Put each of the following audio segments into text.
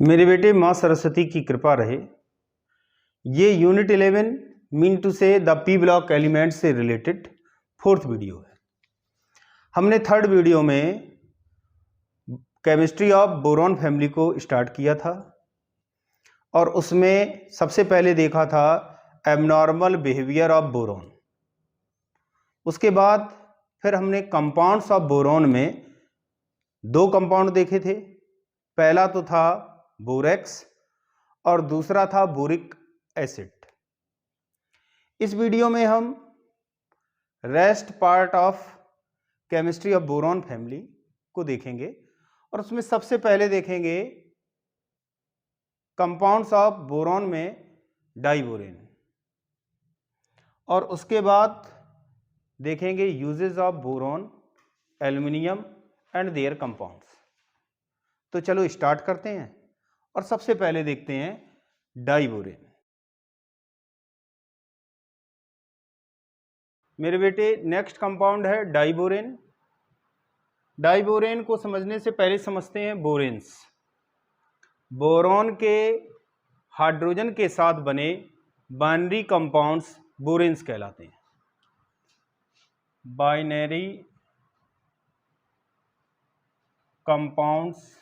मेरे बेटे माँ सरस्वती की कृपा रहे। ये यूनिट 11 मीन टू से द पी ब्लॉक एलिमेंट से रिलेटेड 4th वीडियो है। हमने 3rd वीडियो में केमिस्ट्री ऑफ बोरॉन फैमिली को स्टार्ट किया था और उसमें सबसे पहले देखा था एबनॉर्मल बिहेवियर ऑफ बोरॉन। उसके बाद फिर हमने कंपाउंड्स ऑफ बोरॉन में 2 कंपाउंड देखे थे। पहला तो था बोरेक्स और दूसरा था बोरिक एसिड। इस वीडियो में हम rest part of chemistry of boron family को देखेंगे और उसमें सबसे पहले देखेंगे कंपाउंड्स ऑफ बोरॉन में डाइबोरेन और उसके बाद देखेंगे uses of boron, aluminium and there compounds. तो चलो स्टार्ट करते हैं और सबसे पहले देखते हैं डाइबोरेन। मेरे बेटे नेक्स्ट कंपाउंड है डाइबोरेन। डाइबोरेन को समझने से पहले समझते हैं बोरेन्स। बोरॉन के हाइड्रोजन के साथ बने बाइनरी कंपाउंड्स बोरेन्स कहलाते हैं। Binary compounds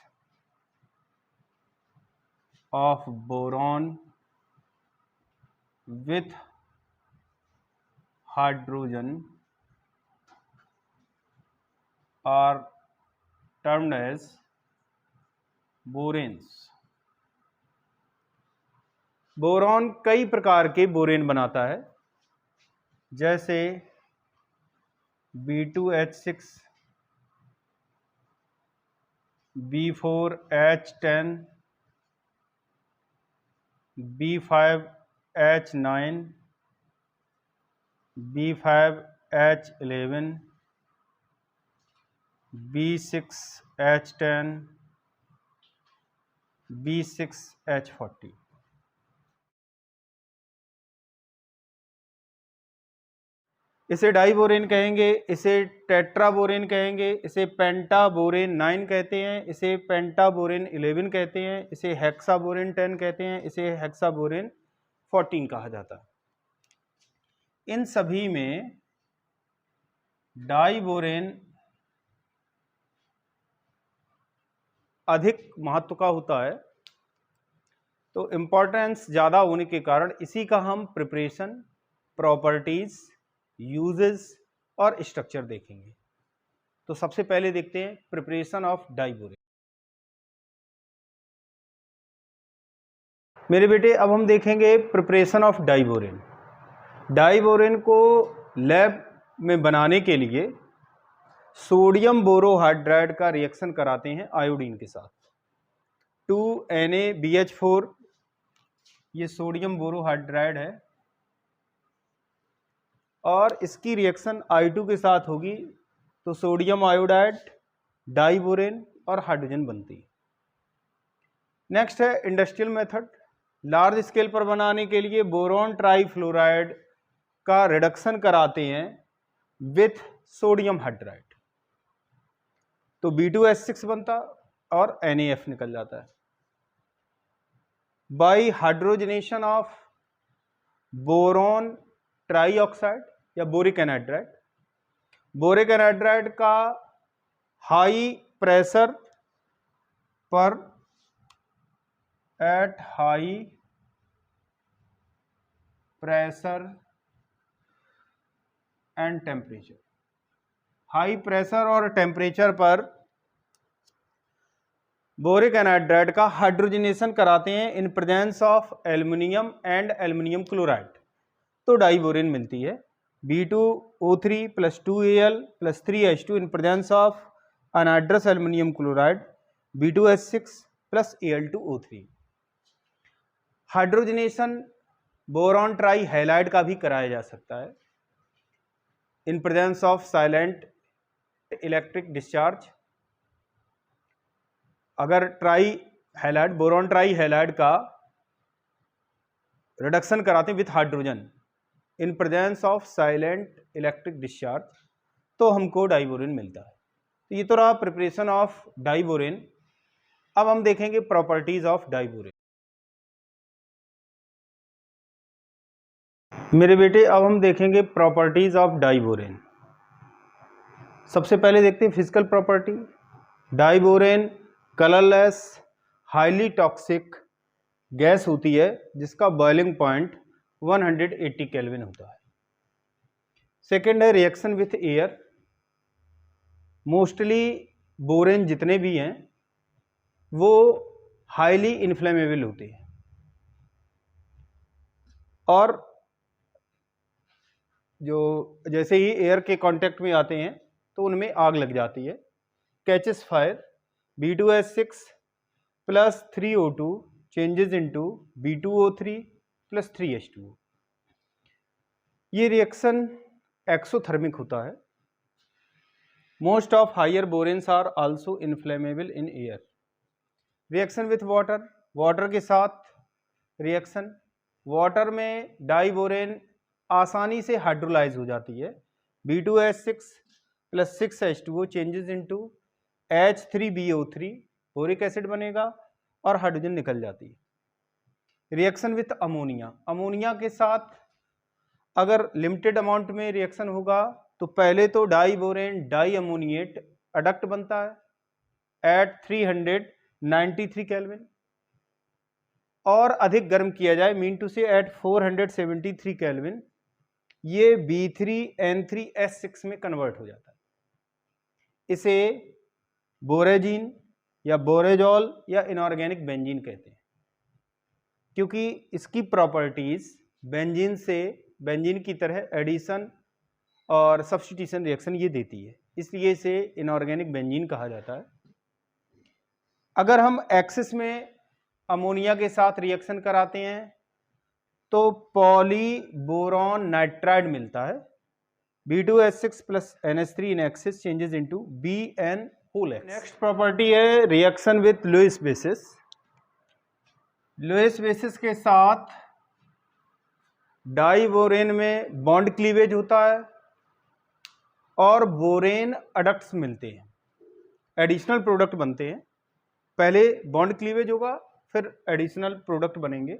of boron with hydrogen are termed as boranes। Boron कई प्रकार के बोरेन बनाता है, जैसे B2H6, B4H10, B5H9, B5H11, B6H10, B6H40। इसे डाइबोरेन कहेंगे, इसे टेट्राबोरेन कहेंगे, इसे पेंटाबोरेन 9 कहते हैं, इसे पेंटाबोरेन 11 कहते हैं, इसे हेक्साबोरेन 10 कहते हैं, इसे हेक्साबोरेन 14 कहा जाता है। इन सभी में डाइबोरेन अधिक महत्व का होता है, तो इंपॉर्टेंस ज़्यादा होने के कारण इसी का हम प्रिपरेशन, प्रॉपर्टीज, यूजेस और स्ट्रक्चर देखेंगे। तो सबसे पहले देखते हैं प्रिपरेशन ऑफ डाइबोरेन। मेरे बेटे अब हम देखेंगे प्रिपरेशन ऑफ डाइबोरेन। डाइबोरेन को लैब में बनाने के लिए सोडियम बोरोहाइड्राइड का रिएक्शन कराते हैं आयोडीन के साथ। 2NaBH4 ये सोडियम बोरोहाइड्राइड है और इसकी रिएक्शन I2 के साथ होगी तो सोडियम आयोडाइड, डाइबोरेन और हाइड्रोजन बनती है। नेक्स्ट है इंडस्ट्रियल मेथड। लार्ज स्केल पर बनाने के लिए बोरॉन ट्राईफ्लोराइड का रिडक्शन कराते हैं विथ सोडियम हाइड्राइड, तो B2H6 बनता और NaF निकल जाता है। By hydrogenation of boron trioxide या बोरिक एनहाइड्राइड। बोरिक एनहाइड्राइड का हाई प्रेशर पर at high pressure and temperature, high pressure और टेम्परेचर पर बोरिक एनहाइड्राइड का हाइड्रोजनेशन कराते हैं इन presence of aluminium and aluminium chloride, तो डाइबोरेन मिलती है। B2O3 + 2Al + 3H2 in presence of anhydrous aluminium chloride B2H6 + Al2O3। Hydrogenation boron trihalide का भी कराया जा सकता है इन presence of silent electric discharge. अगर trihalide, boron trihalide का रिडक्शन कराते हैं with hydrogen in presence of silent electric discharge, तो हमको डाइबोरेन मिलता है। तो ये तो रहा प्रिपरेशन ऑफ डाइबोरेन। अब हम देखेंगे प्रॉपर्टीज ऑफ डाइबोरेन। मेरे बेटे अब हम देखेंगे प्रॉपर्टीज ऑफ डाइबोरेन। सबसे पहले देखते हैं physical property. Diborane colourless highly toxic gas होती है जिसका बॉइलिंग पॉइंट 180 केल्विन होता है। सेकेंड है reaction with air. Mostly borane जितने भी हैं वो हाईली इन्फ्लेमेबल होते हैं और जो जैसे ही एयर के कांटेक्ट में आते हैं तो उनमें आग लग जाती है। Catches fire, B2H6 plus 3O2 changes into B2O3 plus 3H2O। ये रिएक्शन एक्सोथर्मिक होता है। Most of higher boranes are also inflammable in air. Reaction with water, water के साथ रिएक्शन। वाटर में डाइबोरेन आसानी से हाइड्रोलाइज हो जाती है। B2H6 plus 6H2O changes into H3BO3 boric acid बनेगा और हाइड्रोजन निकल जाती है। रिएक्शन विथ अमोनिया, अमोनिया के साथ अगर लिमिटेड अमाउंट में रिएक्शन होगा तो पहले तो डाइबोरेन डाई अमोनिएट अडक्ट बनता है एट 393 केल्विन और अधिक गर्म किया जाए मीन टू से एट 473 केल्विन ये B3N3S6 में कन्वर्ट हो जाता है। इसे बोरेजीन या बोरेजॉल या इनऑर्गेनिक बेंजीन कहते हैं क्योंकि इसकी प्रॉपर्टीज बेंजीन की तरह एडिशन और सब्स्टिट्यूशन रिएक्शन ये देती है, इसलिए इसे इनऑर्गेनिक बेंजीन कहा जाता है। अगर हम एक्सिस में अमोनिया के साथ रिएक्शन कराते हैं तो पॉलीबोरॉन नाइट्राइड मिलता है। B2H6 plus NH3 in excess changes into BN whole x. Next property है reaction with Lewis bases. Lewis bases के साथ डाइबोरेन में बॉन्ड क्लीवेज होता है और बोरेन अडक्ट्स मिलते हैं, एडिशनल प्रोडक्ट बनते हैं। पहले बॉन्ड क्लीवेज होगा फिर एडिशनल प्रोडक्ट बनेंगे।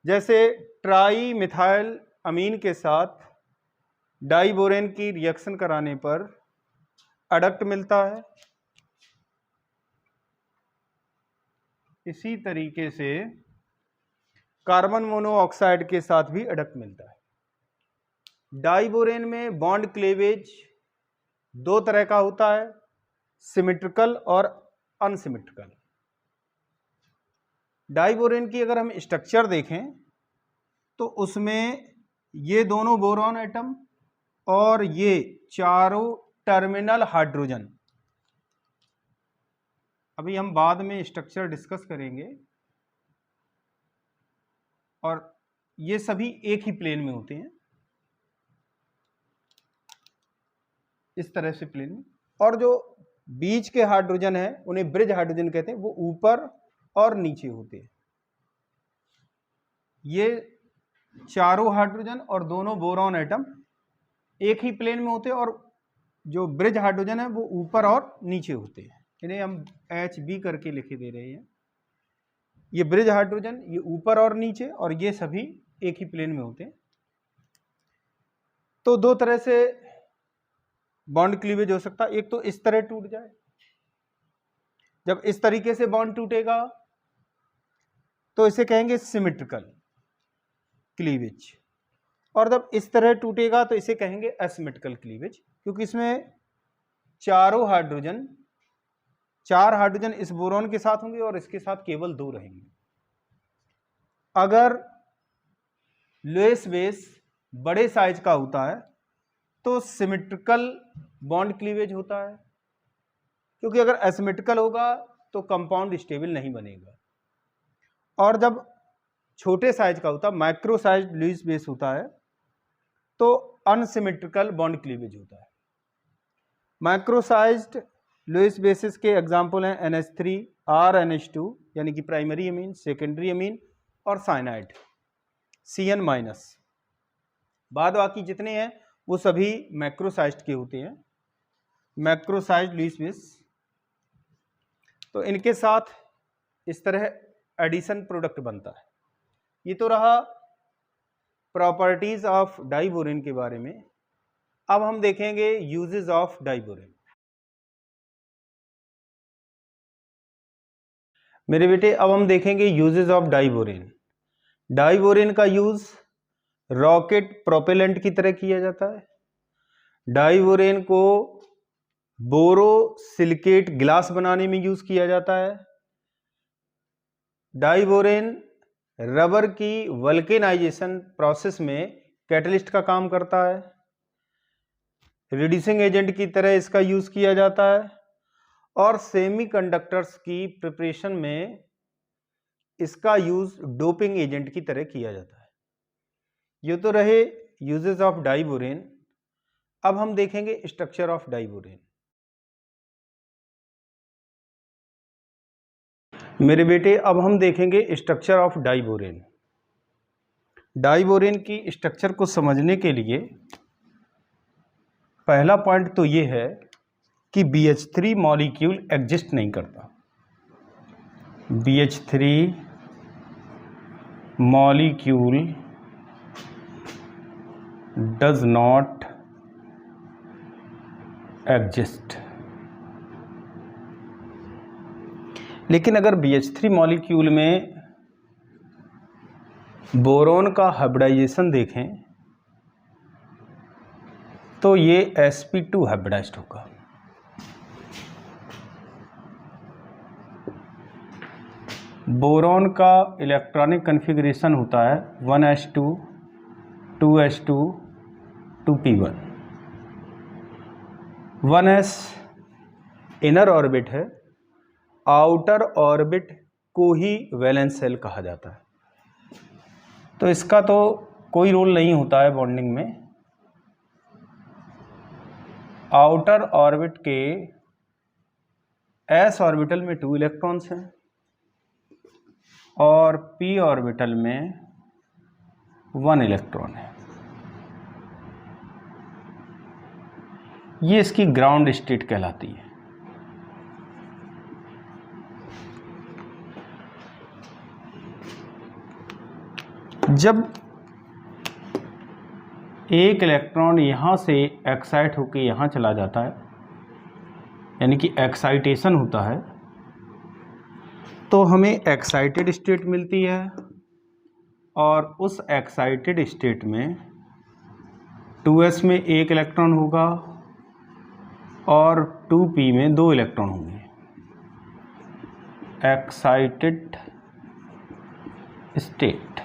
जैसे ट्राई मिथाइल अमीन के साथ डाइबोरेन की रिएक्शन कराने पर अडक्ट मिलता है, इसी तरीके से कार्बन मोनोऑक्साइड के साथ भी अडक्ट मिलता है। डाइबोरेन में बॉन्ड क्लीवेज दो तरह का होता है, सिमेट्रिकल और अनसिमेट्रिकल। डाइबोरेन की अगर हम स्ट्रक्चर देखें तो उसमें ये दोनों बोरॉन एटम और ये चारों टर्मिनल हाइड्रोजन, अभी हम बाद में स्ट्रक्चर डिस्कस करेंगे, और ये सभी एक ही प्लेन में होते हैं इस तरह से प्लेन में। और जो बीच के हाइड्रोजन है उन्हें ब्रिज हाइड्रोजन कहते हैं, वो ऊपर और नीचे होते हैं। ये चारों हाइड्रोजन और दोनों बोरॉन एटम एक ही प्लेन में होते हैं और जो ब्रिज हाइड्रोजन है वो ऊपर और नीचे होते हैं। इन्हें हम HB करके लिखे दे रहे हैं। ये ब्रिज हाइड्रोजन ये ऊपर और नीचे, और ये सभी एक ही प्लेन में होते हैं। तो दो तरह से बॉन्ड क्लीवेज हो सकता है, एक तो इस तरह टूट जाए, जब इस तरीके से बॉन्ड टूटेगा तो इसे कहेंगे सिमेट्रिकल क्लीवेज, और जब इस तरह टूटेगा तो इसे कहेंगे एसिमेट्रिकल क्लीवेज, क्योंकि इसमें चार हाइड्रोजन इस बोरॉन के साथ होंगे और इसके साथ केवल दो रहेंगे। अगर लुईस बेस बड़े साइज का होता है तो सिमेट्रिकल बॉन्ड क्लीवेज होता है, क्योंकि अगर एसिमेट्रिकल होगा तो कंपाउंड स्टेबल नहीं बनेगा। और जब छोटे साइज का होता है, माइक्रो साइज लुईस बेस होता है, तो अनसिमेट्रिकल बॉन्ड क्लीवेज होता है। माइक्रो साइज्ड लुईस बेसिस के एग्जाम्पल हैं NH3, RNH2 यानी कि प्राइमरी अमीन, सेकेंडरी अमीन और साइनाइड CN-। बाद बाकी जितने हैं वो सभी मैक्रोसाइज्ड के होते हैं, मैक्रोसाइज्ड लुईस बेस। तो इनके साथ इस तरह एडिशन प्रोडक्ट बनता है। ये तो रहा प्रॉपर्टीज ऑफ डाइबोरेन के बारे में। अब हम देखेंगे यूजेस ऑफ डाइबोरेन। मेरे बेटे अब हम देखेंगे यूजेस ऑफ डाइबोरेन। डाइबोरेन का यूज रॉकेट प्रोपेलेंट की तरह किया जाता है। डाइबोरेन को बोरोसिलिकेट ग्लास बनाने में यूज किया जाता है। डाइबोरेन रबर की वल्केनाइजेशन प्रोसेस में कैटलिस्ट का काम करता है। रिड्यूसिंग एजेंट की तरह इसका यूज किया जाता है और सेमीकंडक्टर्स की प्रिपरेशन में इसका यूज डोपिंग एजेंट की तरह किया जाता है। ये तो रहे यूजेस ऑफ डाइबोरेन। अब हम देखेंगे स्ट्रक्चर ऑफ डाइबोरेन। मेरे बेटे अब हम देखेंगे स्ट्रक्चर ऑफ डाइबोरेन। डाइबोरेन की स्ट्रक्चर को समझने के लिए पहला पॉइंट तो ये है कि BH3 मॉलिक्यूल एग्जिस्ट नहीं करता। BH3 molecule does not exist. लेकिन अगर BH3 मॉलिक्यूल में बोरोन का हाइब्रिडाइजेशन देखें तो ये sp2 हाइब्रिडाइज्ड होगा। बोरोन का इलेक्ट्रॉनिक कॉन्फ़िगरेशन होता है 1s2 2s2 2p1। 1s inner orbit है, आउटर ऑर्बिट को ही वैलेंस शेल कहा जाता है। तो इसका तो कोई रोल नहीं होता है बॉन्डिंग में। आउटर ऑर्बिट के s ऑर्बिटल में 2 इलेक्ट्रॉन्स हैं और p ऑर्बिटल में 1 इलेक्ट्रॉन है। ये इसकी ग्राउंड स्टेट कहलाती है। जब एक इलेक्ट्रॉन यहाँ से एक्साइट होकर यहाँ चला जाता है, यानी कि एक्साइटेशन होता है, तो हमें एक्साइटेड स्टेट मिलती है और उस एक्साइटेड स्टेट में 2s में 1 इलेक्ट्रॉन होगा और 2p में 2 इलेक्ट्रॉन होंगे। Excited state.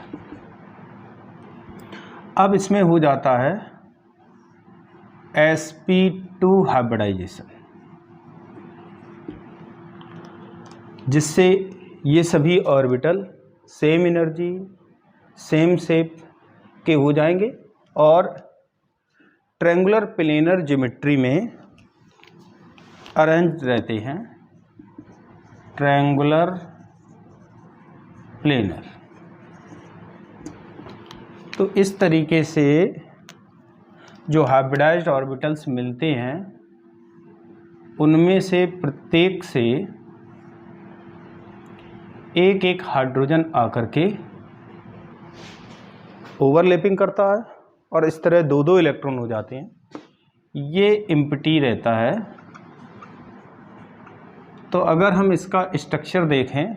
अब इसमें हो जाता है sp2 हाइब्रिडाइजेशन, जिससे ये सभी orbital same energy same shape के हो जाएंगे और ट्रायंगुलर प्लेनर ज्योमेट्री में अरेंज रहते हैं। Triangular planar. तो इस तरीके से जो हाइब्रिडाइज्ड ऑर्बिटल्स मिलते हैं उनमें से प्रत्येक से एक एक हाइड्रोजन आकर के ओवरलैपिंग करता है और इस तरह 2-2 इलेक्ट्रॉन हो जाते हैं। ये एम्प्टी रहता है। तो अगर हम इसका स्ट्रक्चर देखें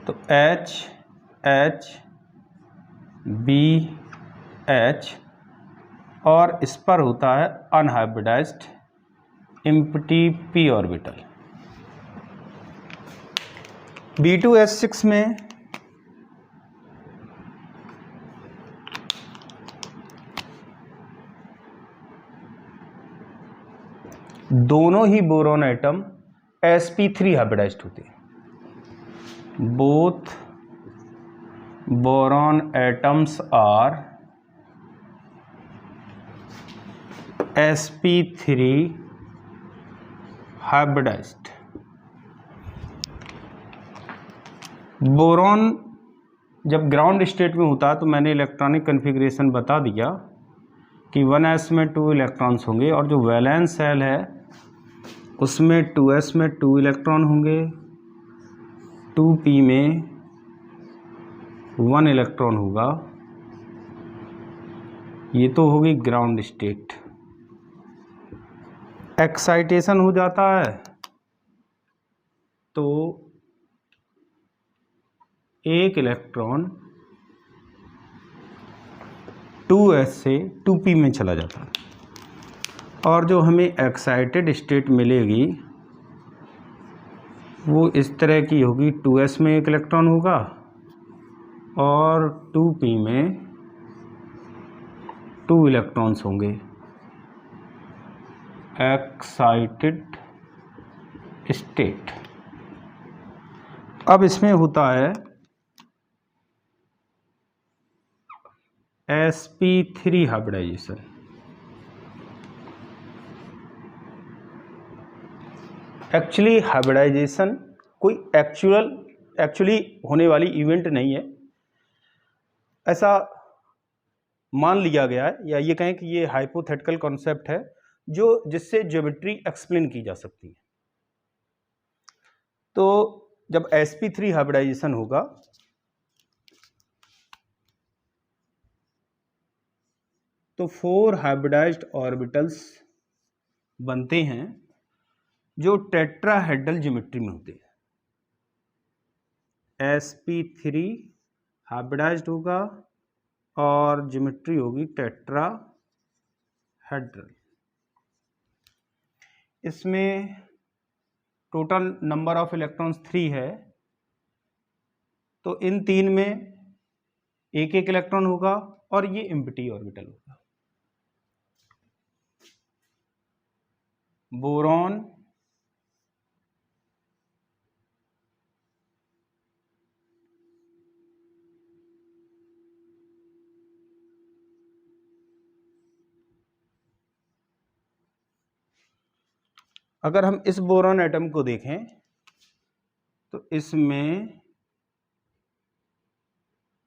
तो H H B H और इस पर होता है unhybridised empty p orbital. B2S6 में दोनों ही बोरोन एटम sp3 हाइब्रिडाइज्ड होते हैं। Both boron atoms are sp3 hybridized। Boron जब ग्राउंड स्टेट में होता है तो मैंने इलेक्ट्रॉनिक कॉन्फ़िगरेशन बता दिया कि 1s में 2 इलेक्ट्रॉन्स होंगे और जो वैलेंस शेल है उसमें 2s में 2 इलेक्ट्रॉन होंगे, 2p में 1 इलेक्ट्रॉन होगा। ये तो होगी ग्राउंड स्टेट। एक्साइटेशन हो जाता है तो एक इलेक्ट्रॉन 2s से 2p में चला जाता है, और जो हमें एक्साइटेड स्टेट मिलेगी वो इस तरह की होगी। 2s में 1 इलेक्ट्रॉन होगा और 2p में 2 इलेक्ट्रॉन्स होंगे। Excited state. अब इसमें होता है sp3 हाइब्रिडाइजेशन। एक्चुअली हाइब्रिडाइजेशन कोई एक्चुअली होने वाली इवेंट नहीं है, ऐसा मान लिया गया है, या ये कहें कि ये हाइपोथेटिकल कॉन्सेप्ट है जो जिससे ज्योमेट्री एक्सप्लेन की जा सकती है। तो जब sp3 हाइब्रिडाइजेशन होगा तो 4 हाइब्रिडाइज्ड ऑर्बिटल्स बनते हैं जो टेट्राहेड्रल ज्योमेट्री में होते हैं। sp3 हाइब्रिडाइज्ड होगा और ज्योमेट्री होगी टेट्राहेड्रल। इसमें टोटल नंबर ऑफ इलेक्ट्रॉन्स 3 है, तो इन 3 में एक एक इलेक्ट्रॉन होगा और ये एम्प्टी ऑर्बिटल होगा। बोरॉन, अगर हम इस बोरॉन एटम को देखें तो इसमें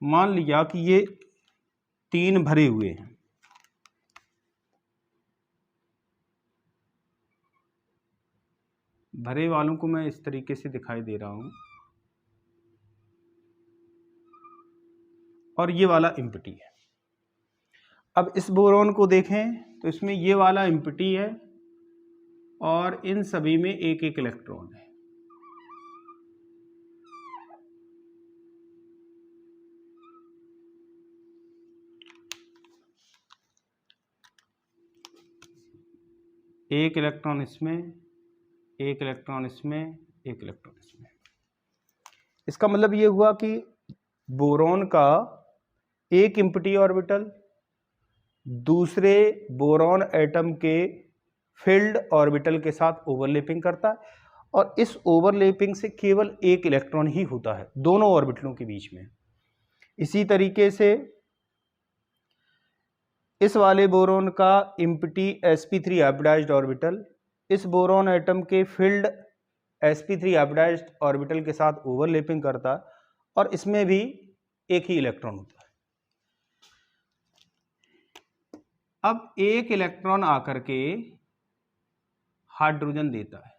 मान लिया कि ये 3 भरे हुए हैं। भरे वालों को मैं इस तरीके से दिखाई दे रहा हूं, और ये वाला एम्प्टी है। अब इस बोरॉन को देखें तो इसमें ये वाला एम्प्टी है और इन सभी में एक एक इलेक्ट्रॉन है। एक इलेक्ट्रॉन इसमें, एक इलेक्ट्रॉन इसमें, एक इलेक्ट्रॉन इसमें। इसका मतलब ये हुआ कि बोरॉन का एक एम्प्टी ऑर्बिटल दूसरे बोरॉन एटम के फिल्ड ऑर्बिटल के साथ ओवरलैपिंग करता है, और इस ओवरलैपिंग से केवल एक इलेक्ट्रॉन ही होता है दोनों ऑर्बिटलों के बीच में। इसी तरीके से इस वाले बोरॉन का एम्प्टी sp3 हाइब्रिडाइज्ड ऑर्बिटल इस बोरॉन एटम के फिल्ड sp3 हाइब्रिडाइज्ड ऑर्बिटल के साथ ओवरलैपिंग करता है, और इसमें भी एक ही इलेक्ट्रॉन होता है। अब एक इलेक्ट्रॉन आकर के हाइड्रोजन देता है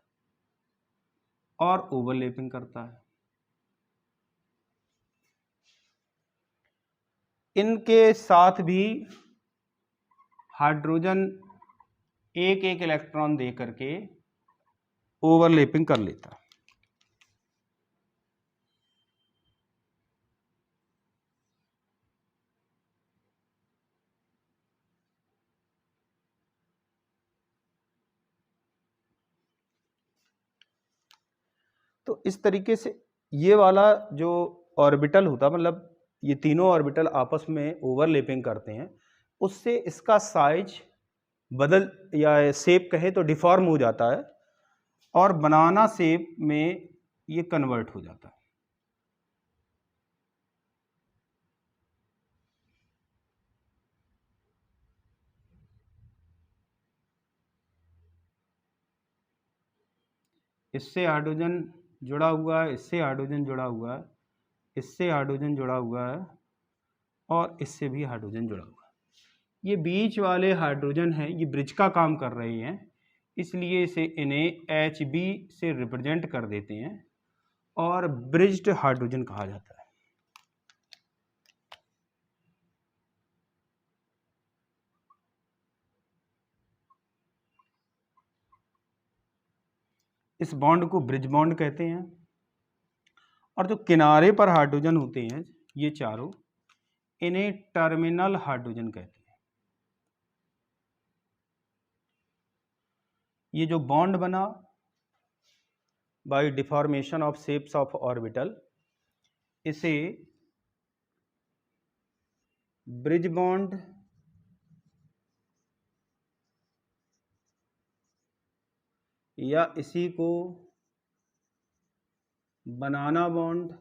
और ओवरलैपिंग करता है। इनके साथ भी हाइड्रोजन एक एक इलेक्ट्रॉन दे करके ओवरलैपिंग कर लेता है। तो इस तरीके से ये वाला जो ऑर्बिटल होता, मतलब ये तीनों ऑर्बिटल आपस में ओवरलैपिंग करते हैं, उससे इसका साइज बदल या शेप कहें तो डिफॉर्म हो जाता है और बनाना शेप में ये कन्वर्ट हो जाता है। इससे हाइड्रोजन जुड़ा हुआ है, इससे हाइड्रोजन जुड़ा हुआ है, इससे हाइड्रोजन जुड़ा हुआ है, और इससे भी हाइड्रोजन जुड़ा हुआ है। ये बीच वाले हाइड्रोजन हैं, ये ब्रिज का काम कर रहे हैं। इसलिए इसे इन्हें HB से रिप्रेजेंट कर देते हैं और ब्रिज्ड हाइड्रोजन कहा जाता है। इस बॉन्ड को ब्रिज बॉन्ड कहते हैं। और जो किनारे पर हाइड्रोजन होते हैं ये चारों, इन्हें टर्मिनल हाइड्रोजन कहते हैं। ये जो बॉन्ड बना by deformation of shapes of orbital, इसे ब्रिज बॉन्ड या इसी को बनाना बॉन्ड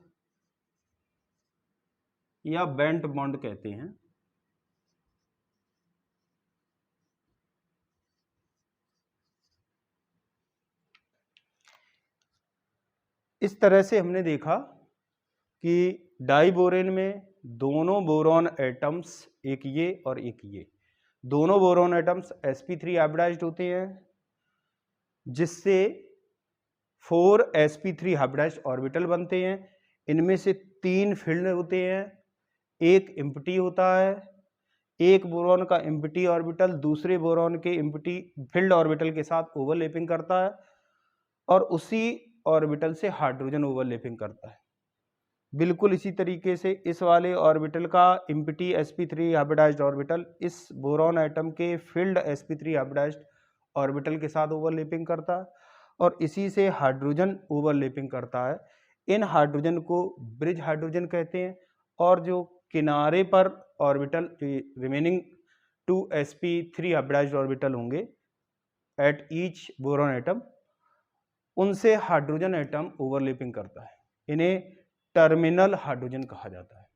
या बेंट बॉन्ड कहते हैं। इस तरह से हमने देखा कि डाइबोरेन में दोनों बोरॉन एटम्स, एक ये और एक ये, दोनों बोरॉन एटम्स sp3 हाइब्रिडाइज्ड होते हैं, जिससे 4 sp3 हाइब्रिडाइज्ड ऑर्बिटल बनते हैं। इनमें से 3 फील्ड होते हैं, एक एम्प्टी होता है, एक बोरॉन का एम्प्टी ऑर्बिटल दूसरे बोरॉन के एम्प्टी फील्ड ऑर्बिटल के साथ ओवरलैपिंग करता है और उसी ऑर्बिटल से हाइड्रोजन ओवरलैपिंग करता है। बिल्कुल इसी तरीके से इस वाले ऑर्बिटल का एम्प्टी sp3 हाइब्रिडाइज्ड ऑर्बिटल इस बोरॉन एटम के फील्ड sp3 हाइब्रिडाइज्ड ऑर्बिटल के साथ ओवरलैपिंग करता है और इसी से हाइड्रोजन ओवरलैपिंग करता है। इन हाइड्रोजन को ब्रिज हाइड्रोजन कहते हैं। और जो किनारे पर orbital remaining 2 sp3 hybridised orbital होंगे एट ईच बोरॉन एटम, उनसे हाइड्रोजन एटम ओवरलैपिंग करता है। इन्हें टर्मिनल हाइड्रोजन कहा जाता है।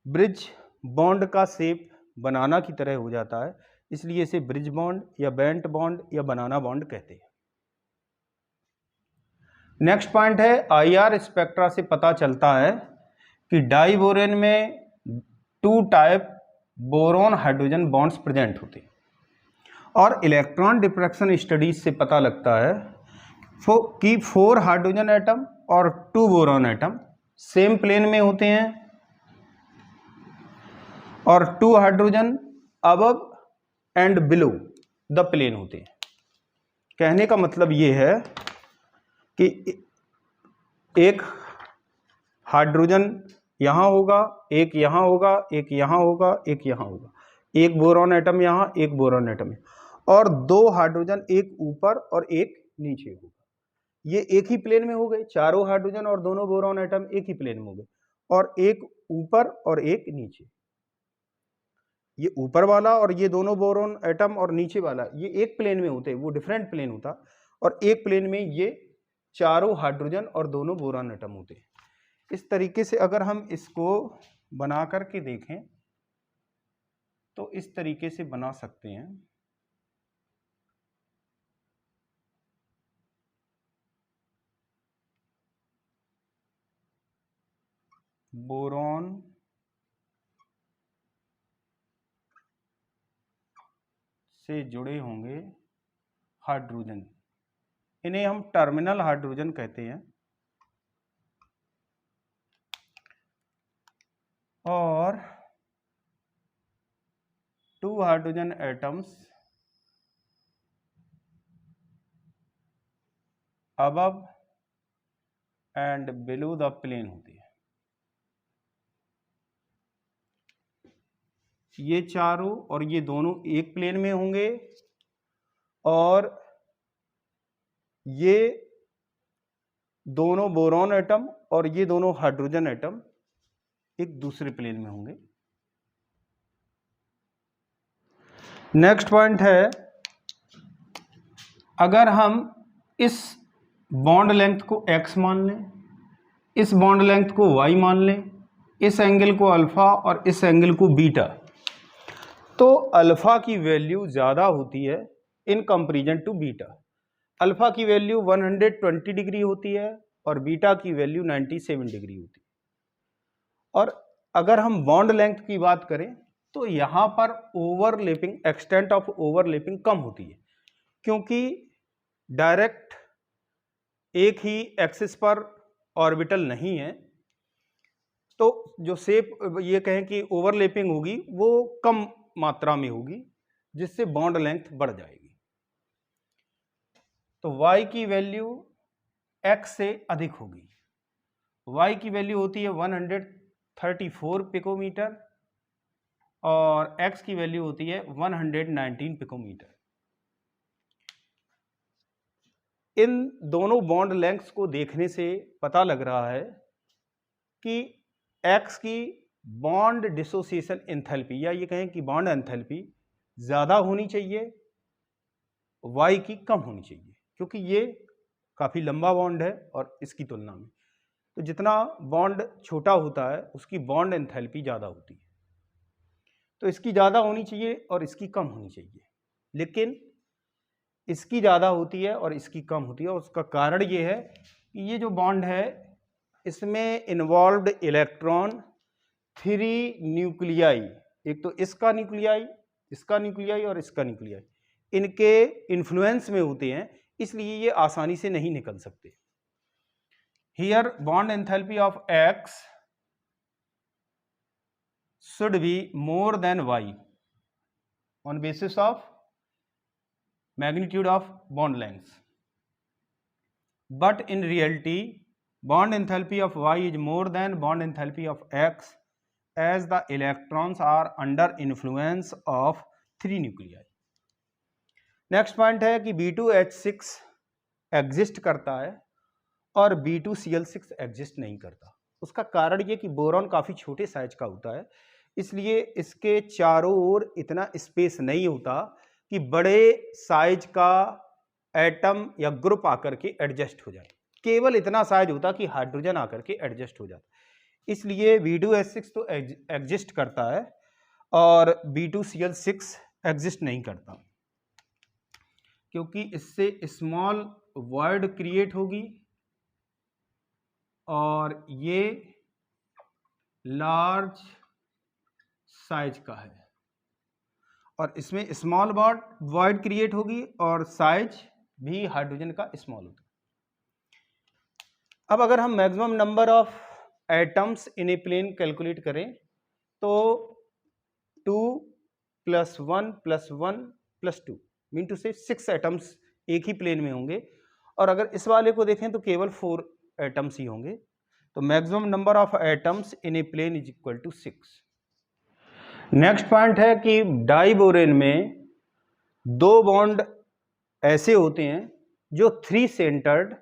ब्रिज बॉन्ड का शेप बनाना की तरह हो जाता है, इसलिए इसे ब्रिज बॉन्ड या बेंट बॉन्ड या बनाना बॉन्ड कहते हैं। नेक्स्ट पॉइंट है, IR स्पेक्ट्रा से पता चलता है कि डाइबोरेन में 2 type boron hydrogen bonds present होते हैं। और इलेक्ट्रॉन डिफ्रैक्शन स्टडीज से पता लगता है कि 4 हाइड्रोजन एटम और 2 बोरॉन एटम सेम प्लेन में होते हैं और 2 hydrogen above and below the plane होते हैं। कहने का मतलब ये है कि एक हाइड्रोजन यहाँ होगा, एक यहाँ होगा, एक यहाँ होगा, एक यहाँ होगा, एक बोरॉन एटम यहाँ, एक बोरॉन एटम यहाँ, और 2 हाइड्रोजन एक ऊपर और एक नीचे होगा। ये एक ही प्लेन में हो गए, चारों हाइड्रोजन और दोनों बोरॉन एटम एक ही प्लेन में हो गए, और एक ऊपर और एक नीचे। ये ऊपर वाला और ये दोनों बोरॉन एटम और नीचे वाला ये एक प्लेन में होते हैं, वो डिफरेंट प्लेन होता, और एक प्लेन में ये चारों हाइड्रोजन और दोनों बोरॉन एटम होते हैं। इस तरीके से अगर हम इसको बना करके देखें तो इस तरीके से बना सकते हैं। बोरॉन से जुड़े होंगे हाइड्रोजन, इन्हें हम टर्मिनल हाइड्रोजन कहते हैं। और 2 hydrogen atoms above and below the plane होती है। ये चारों और ये दोनों एक प्लेन में होंगे और ये दोनों बोरॉन एटम और ये दोनों हाइड्रोजन एटम एक दूसरे प्लेन में होंगे। नेक्स्ट पॉइंट है, अगर हम इस बॉन्ड लेंथ को x मान लें, इस बॉन्ड लेंथ को y मान लें, इस एंगल को अल्फा और इस एंगल को बीटा, तो अल्फा की वैल्यू ज़्यादा होती है in comparison to beta. Alpha की वैल्यू 120 डिग्री होती है और बीटा की वैल्यू 97 डिग्री होती है। और अगर हम बॉन्ड लेंथ की बात करें तो यहाँ पर ओवरलैपिंग, एक्सटेंट ऑफ ओवरलैपिंग कम होती है, क्योंकि डायरेक्ट एक ही एक्सिस पर ऑर्बिटल नहीं है। तो जो शेप ये कहें कि ओवरलैपिंग होगी वो कम मात्रा में होगी, जिससे बॉन्ड लेंथ बढ़ जाएगी। तो y की वैल्यू x से अधिक होगी। y की वैल्यू होती है 134 पिकोमीटर और x की वैल्यू होती है 119 पिकोमीटर। इन दोनों बॉन्ड लेंथ्स को देखने से पता लग रहा है कि x की बॉन्ड डिसोसिएशन एंथैल्पी, या ये कहें कि बॉन्ड एंथैल्पी ज़्यादा होनी चाहिए, y की कम होनी चाहिए, क्योंकि ये काफ़ी लंबा बॉन्ड है और इसकी तुलना में तो जितना बॉन्ड छोटा होता है उसकी बॉन्ड एंथैल्पी ज़्यादा होती है। तो इसकी ज़्यादा होनी चाहिए और इसकी कम होनी चाहिए, लेकिन इसकी ज़्यादा होती है और इसकी कम होती है। और उसका कारण ये है कि ये जो बॉन्ड है इसमें इन्वॉल्व्ड इलेक्ट्रॉन 3 न्यूक्लियाई, एक तो इसका न्यूक्लियाई, इसका न्यूक्लियाई और इसका न्यूक्लियाई, इनके इन्फ्लुएंस में होते हैं, इसलिए ये आसानी से नहीं निकल सकते। Here bond enthalpy of X should be more than Y on basis of magnitude of bond lengths, but in reality bond enthalpy of Y is more than bond enthalpy of X as the electrons are under influence of 3 nuclei. Next point है कि B2H6 exist करता है और B2Cl6 exist नहीं करता। उसका कारण ये कि बोरॉन काफ़ी छोटे साइज का होता है, इसलिए इसके चारों ओर इतना स्पेस नहीं होता कि बड़े साइज का एटम या ग्रुप आकर के एडजस्ट हो जाए। केवल इतना साइज होता कि हाइड्रोजन आकर के एडजस्ट हो जाता, इसलिए B2H6 तो एग्जिस्ट करता है और B2Cl6 एग्जिस्ट नहीं करता, क्योंकि इससे स्मॉल वॉइड क्रिएट होगी और ये लार्ज साइज का है और इसमें स्मॉल वॉइड क्रिएट होगी और साइज भी हाइड्रोजन का स्मॉल होता है। अब अगर हम maximum number of atoms in a plane calculate करें तो 2 + 1 + 1 + 2 मीन टू से 6 एटम्स एक ही प्लेन में होंगे, और अगर इस वाले को देखें तो केवल 4 एटम्स ही होंगे। तो maximum number of atoms in a plane is equal to 6। Next point है कि डाइबोरेन में 2 बॉन्ड ऐसे होते हैं जो 3 सेंटर्ड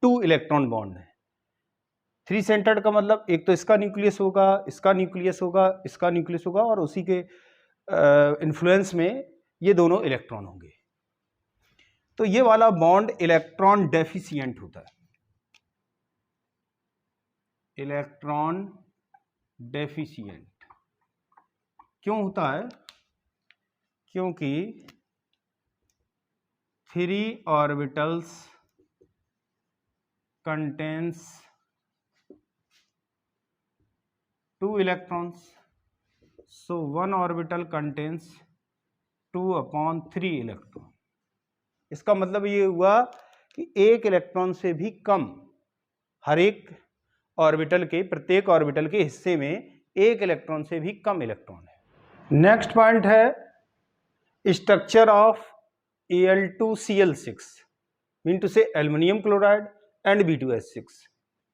2 इलेक्ट्रॉन बॉन्ड है। 3 सेंटर्ड का मतलब एक तो इसका न्यूक्लियस होगा, इसका न्यूक्लियस होगा, इसका न्यूक्लियस होगा और उसी के इन्फ्लुएंस में ये दोनों इलेक्ट्रॉन होंगे। तो ये वाला बॉन्ड इलेक्ट्रॉन डेफिशिएंट होता है। इलेक्ट्रॉन डेफिशिएंट क्यों होता है? क्योंकि 3 orbitals contains 2 electrons, so 1 orbital contains 2/3 electron. इसका मतलब ये हुआ कि एक इलेक्ट्रॉन से भी कम, हर एक ऑर्बिटल के, प्रत्येक ऑर्बिटल के हिस्से में एक इलेक्ट्रॉन से भी कम इलेक्ट्रॉन है। नेक्स्ट पॉइंट है structure of Al2Cl6 mean two से aluminium chloride and B2H6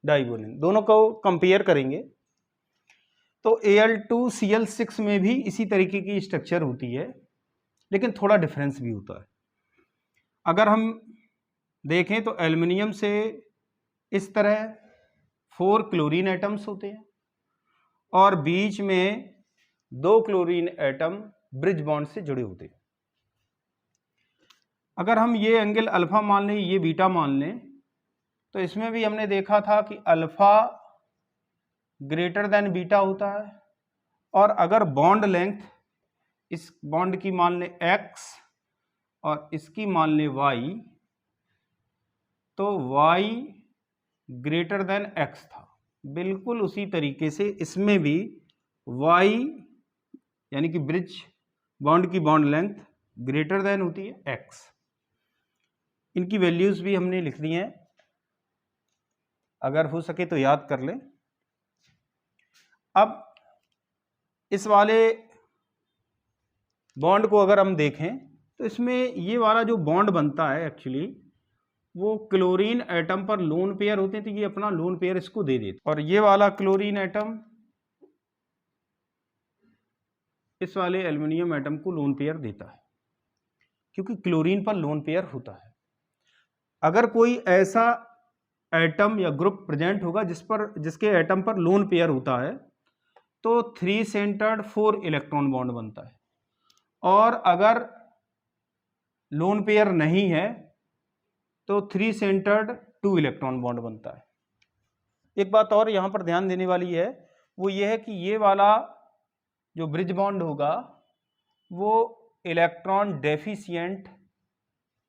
diborane, दोनों को कंपेयर करेंगे तो Al2Cl6 में भी इसी तरीके की स्ट्रक्चर होती है, लेकिन थोड़ा डिफरेंस भी होता है। अगर हम देखें तो एल्युमिनियम से इस तरह 4 क्लोरीन एटम्स होते हैं और बीच में 2 क्लोरीन एटम ब्रिज बॉन्ड से जुड़े होते हैं। अगर हम ये एंगल अल्फा मान लें, ये बीटा मान लें, तो इसमें भी हमने देखा था कि अल्फा ग्रेटर देन बीटा होता है, और अगर बॉन्ड लेंथ इस बॉन्ड की मान लें x और इसकी मान लें y, तो y ग्रेटर देन x था। बिल्कुल उसी तरीके से इसमें भी y यानी कि ब्रिज बॉन्ड की बॉन्ड लेंथ ग्रेटर देन होती है x। इनकी वैल्यूज भी हमने लिख दी हैं, अगर हो सके तो याद कर लें। अब इस वाले बॉन्ड को अगर हम देखें तो इसमें ये वाला जो बॉन्ड बनता है एक्चुअली वो क्लोरीन एटम पर लोन पेयर होते हैं, तो ये अपना लोन पेयर इसको दे देते, और ये वाला क्लोरीन एटम इस वाले एल्युमिनियम एटम को लोन पेयर देता है, क्योंकि क्लोरीन पर लोन पेयर होता है। अगर कोई ऐसा एटम या ग्रुप प्रेजेंट होगा जिसके एटम पर लोन पेयर होता है तो 3 सेंटर्ड 4 इलेक्ट्रॉन बॉन्ड बनता है, और अगर लोन पेयर नहीं है तो 3 सेंटर्ड 2 इलेक्ट्रॉन बॉन्ड बनता है। एक बात और यहां पर ध्यान देने वाली है, वो ये है कि ये वाला जो ब्रिज बॉन्ड होगा वो इलेक्ट्रॉन डेफिशिएंट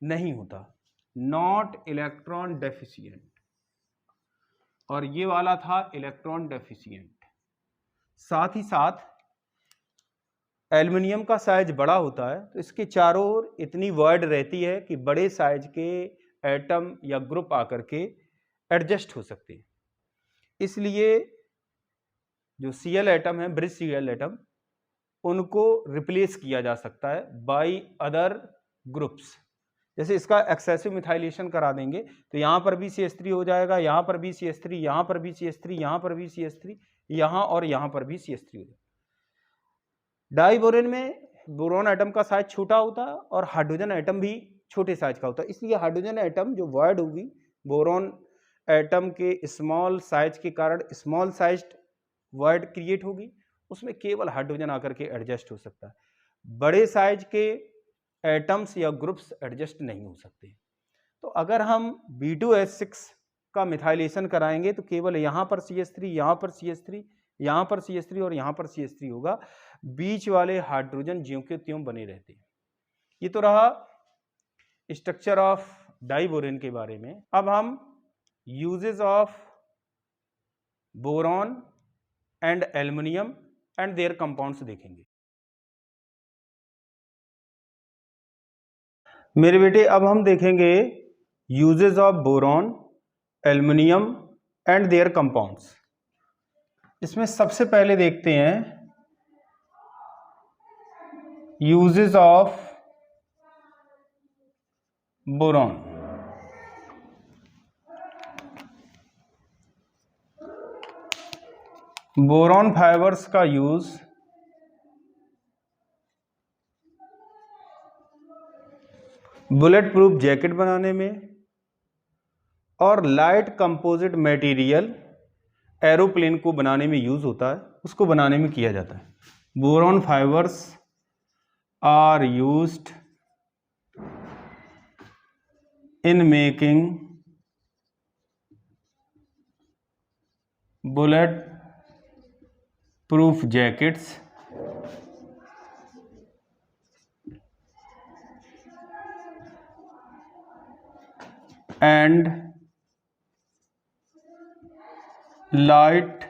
नहीं होता, नॉट इलेक्ट्रॉन डेफिशिएंट, और ये वाला था इलेक्ट्रॉन डेफिशिएंट। साथ ही साथ एल्युमिनियम का साइज बड़ा होता है तो इसके चारों ओर इतनी वॉइड रहती है कि बड़े साइज के एटम या ग्रुप आकर के एडजस्ट हो सकते हैं। इसलिए जो Cl एटम है, ब्रिज Cl एटम, उनको रिप्लेस किया जा सकता है बाय अदर ग्रुप्स। जैसे इसका एक्सेसिव मिथाइलेशन करा देंगे तो यहाँ पर भी CH3 हो जाएगा, यहाँ पर भी CH3, यहाँ पर भी CH3, यहाँ पर भी CH3, यहाँ और यहाँ पर भी CH3 हो जाएगा। डाई बोरेन में बोरॉन एटम का साइज छोटा होता है और हाइड्रोजन एटम भी छोटे साइज का होता है, इसलिए हाइड्रोजन एटम जो वॉइड होगी बोरॉन एटम के स्मॉल साइज के कारण स्मॉल साइज्ड वॉइड क्रिएट होगी, उसमें केवल हाइड्रोजन आकर के एडजस्ट हो सकता है। बड़े साइज के एटम्स या ग्रुप्स एडजस्ट नहीं हो सकते। तो अगर हम B2H6 का मिथाइलेशन कराएंगे तो केवल यहाँ पर CH3, यहाँ पर CH3, यहाँ पर CH3 और यहाँ पर CH3 होगा, बीच वाले हाइड्रोजन ज्यों के त्यों बने रहते हैं। ये तो रहा स्ट्रक्चर ऑफ डाइबोरेन के बारे में। अब हम uses of boron and aluminium and there compounds देखेंगे। मेरे बेटे अब हम देखेंगे uses of boron, aluminium and there compounds. इसमें सबसे पहले देखते हैं uses of boron. Boron fibres का यूज बुलेट प्रूफ जैकेट बनाने में और लाइट कंपोजिट मटेरियल एरोप्लेन को बनाने में यूज होता है, उसको बनाने में किया जाता है। Boron fibres are used in making bullet proof jackets and light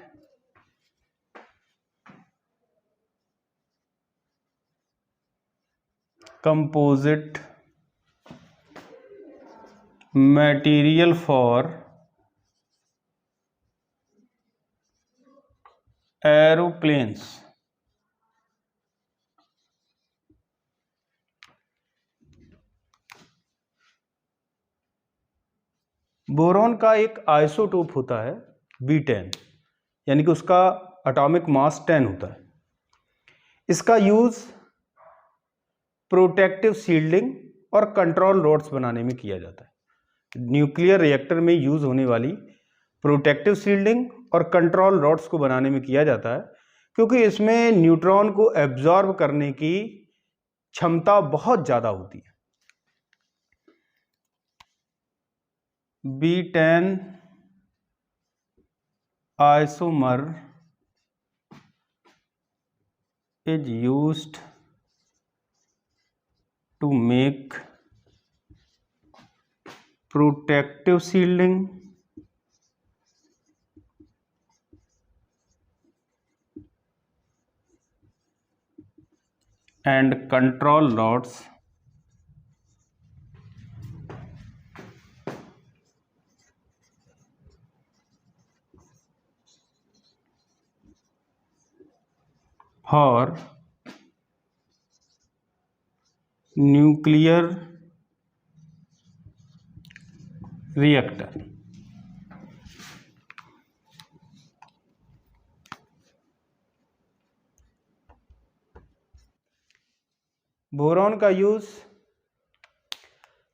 composite material for aeroplanes। Boron का एक आइसोटोप होता है B10, यानी कि उसका एटॉमिक मास 10 होता है। इसका यूज प्रोटेक्टिव शील्डिंग और कंट्रोल रोड्स बनाने में किया जाता है। न्यूक्लियर रिएक्टर में यूज होने वाली प्रोटेक्टिव शील्डिंग और कंट्रोल रोड्स को बनाने में किया जाता है, क्योंकि इसमें न्यूट्रॉन को एब्जॉर्ब करने की क्षमता बहुत ज़्यादा होती है। B10 isomer is used to make protective shielding and control rods for nuclear reactor. Boron का use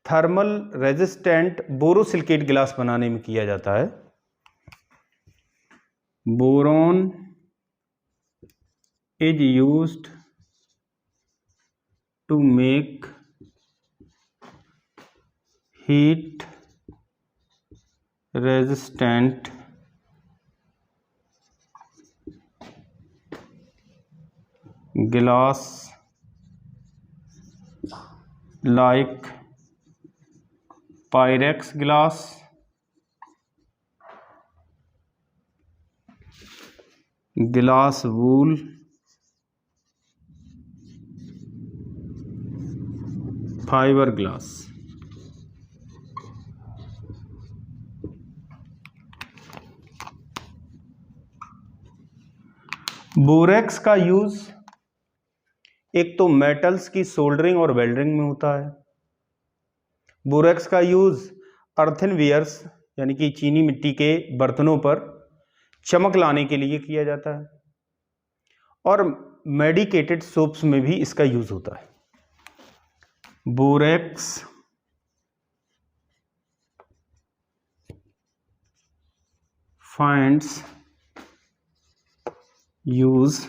thermal resistant borosilicate glass बनाने में किया जाता है। Boron is used to make heat resistant glass like Pyrex glass, glass wool, fiberglass. Borax का use एक तो metals की सोल्डरिंग और वेल्डरिंग में होता है। बोरेक्स का यूज अर्थनवेयर्स यानी कि चीनी मिट्टी के बर्तनों पर चमक लाने के लिए किया जाता है, और मेडिकेटेड सोप्स में भी इसका यूज होता है। Borax finds use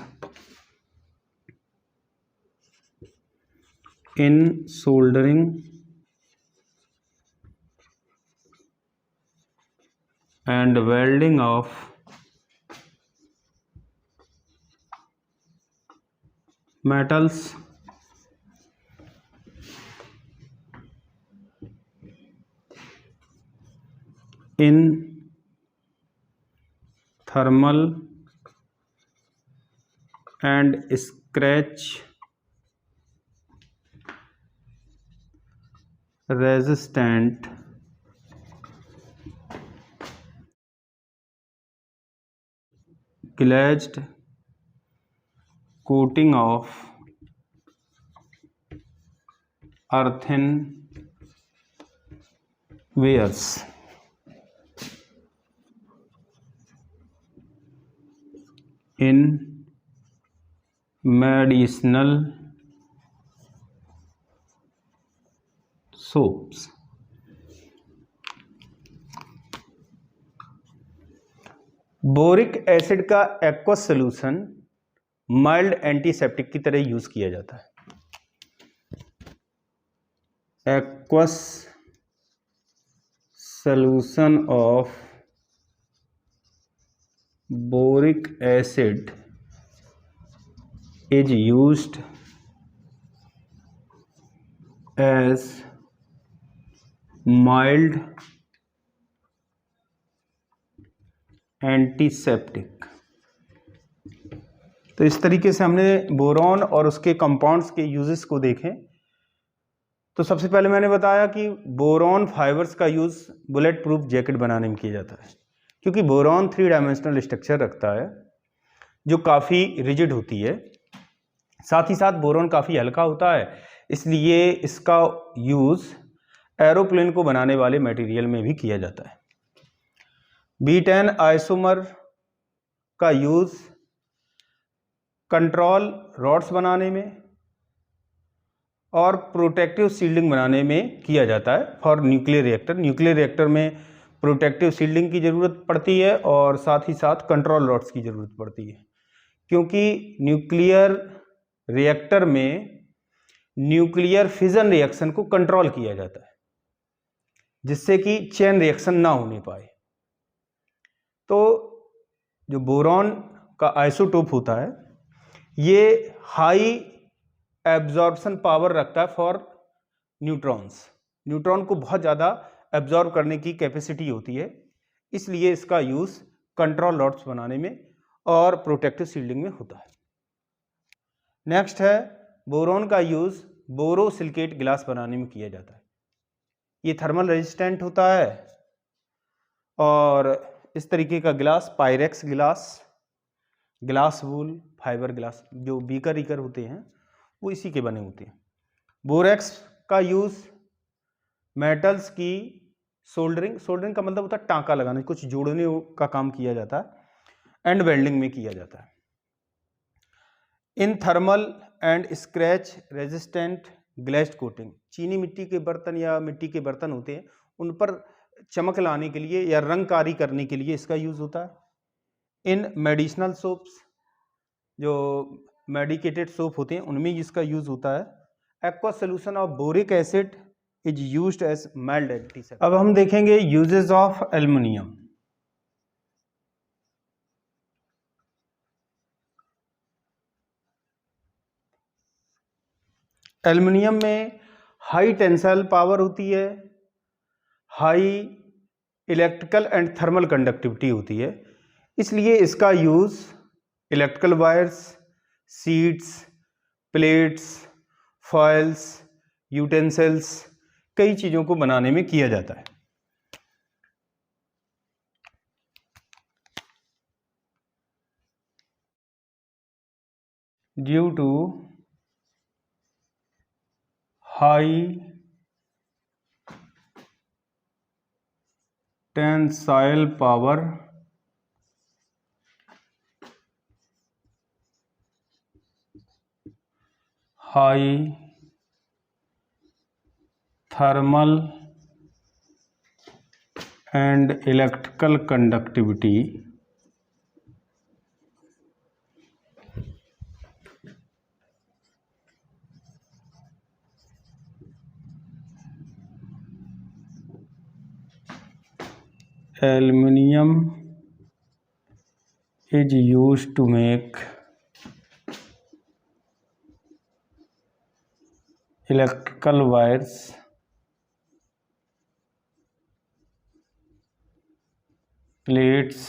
in soldering and welding of metals in thermal and scratch resistant glazed coating of earthenwares. In medicinal soaps. Boric acid का एक्वस सॉल्यूशन माइल्ड एंटीसेप्टिक की तरह यूज किया जाता है। Aqueous solution of boric acid is used as mild antiseptic. तो इस तरीके से हमने बोरॉन और उसके कंपाउंड्स के यूजेस को देखें। तो सबसे पहले मैंने बताया कि बोरॉन फाइबर्स का यूज बुलेट प्रूफ जैकेट बनाने में किया जाता है, क्योंकि बोरॉन 3 डायमेंशनल स्ट्रक्चर रखता है जो काफ़ी रिजिड होती है। साथ ही साथ बोरॉन काफ़ी हल्का होता है, इसलिए इसका यूज़ एरोप्लेन को बनाने वाले मटेरियल में भी किया जाता है। B10 आइसोमर का यूज़ कंट्रोल रॉड्स बनाने में और प्रोटेक्टिव शील्डिंग बनाने में किया जाता है for nuclear reactor. Nuclear reactor में प्रोटेक्टिव शील्डिंग की ज़रूरत पड़ती है और साथ ही साथ कंट्रोल रॉड्स की ज़रूरत पड़ती है, क्योंकि न्यूक्लियर रिएक्टर में न्यूक्लियर फिजन रिएक्शन को कंट्रोल किया जाता है, जिससे कि चेन रिएक्शन ना होने पाए। तो जो बोरॉन का आइसोटोप होता है ये हाई एब्जॉर्प्शन पावर रखता है फॉर न्यूट्रॉन्स। न्यूट्रॉन को बहुत ज़्यादा एब्जॉर्ब करने की कैपेसिटी होती है, इसलिए इसका यूज़ कंट्रोल रॉड्स बनाने में और प्रोटेक्टिव शील्डिंग में होता है। नेक्स्ट है बोरोन का यूज़ बोरोसिलिकेट गिलास बनाने में किया जाता है। ये थर्मल रेजिस्टेंट होता है और इस तरीके का गिलास पायरेक्स गिलास, ग्लास वूल, फाइबर गिलास, जो बीकर ईकर होते हैं वो इसी के बने होते हैं। बोरेक्स का यूज़ मेटल्स की सोल्डरिंग का मतलब होता है टांका लगाना, कुछ जोड़ने का काम किया जाता है, एंड वेल्डिंग में किया जाता है। In thermal and scratch resistant glazed coating, चीनी मिट्टी के बर्तन या मिट्टी के बर्तन होते हैं उन पर चमक लाने के लिए या रंगकारी करने के लिए इसका यूज़ होता है। इन मेडिसिनल सोप्स, जो मेडिकेटेड सोप होते हैं उनमें इसका यूज़ होता है। Aqua solution of boric acid is used as mild antiseptic. अब हम देखेंगे यूजेस ऑफ एल्युमिनियम। एल्युमिनियम में हाई टेंसाइल पावर होती है, high electrical and thermal conductivity होती है, इसलिए इसका use electrical wires, sheets, plates, foils, utensils, कई चीज़ों को बनाने में किया जाता है। Due to high tensile power, high thermal and electrical conductivity, aluminum is used to make electrical wires, plates,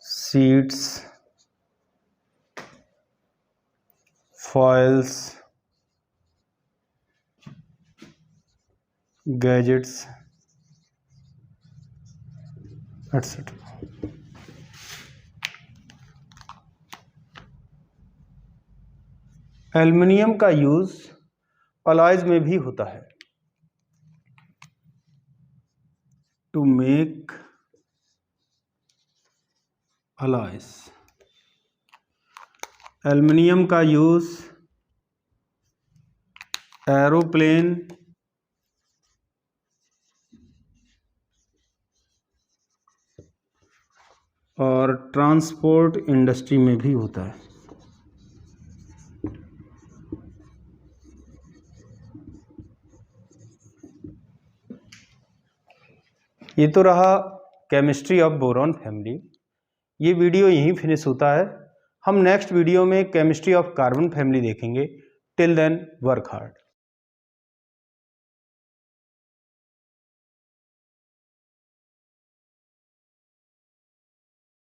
sheets, foils, gadgets, etc. Aluminium का यूज अलॉयज में भी होता है। टू मेक अलॉयज, एल्युमिनियम का यूज एरोप्लेन, और transport industry में भी होता है। ये तो रहा केमिस्ट्री ऑफ बोरॉन फैमिली। ये वीडियो यहीं फिनिश होता है। हम नेक्स्ट वीडियो में केमिस्ट्री ऑफ कार्बन फैमिली देखेंगे। Till then work hard.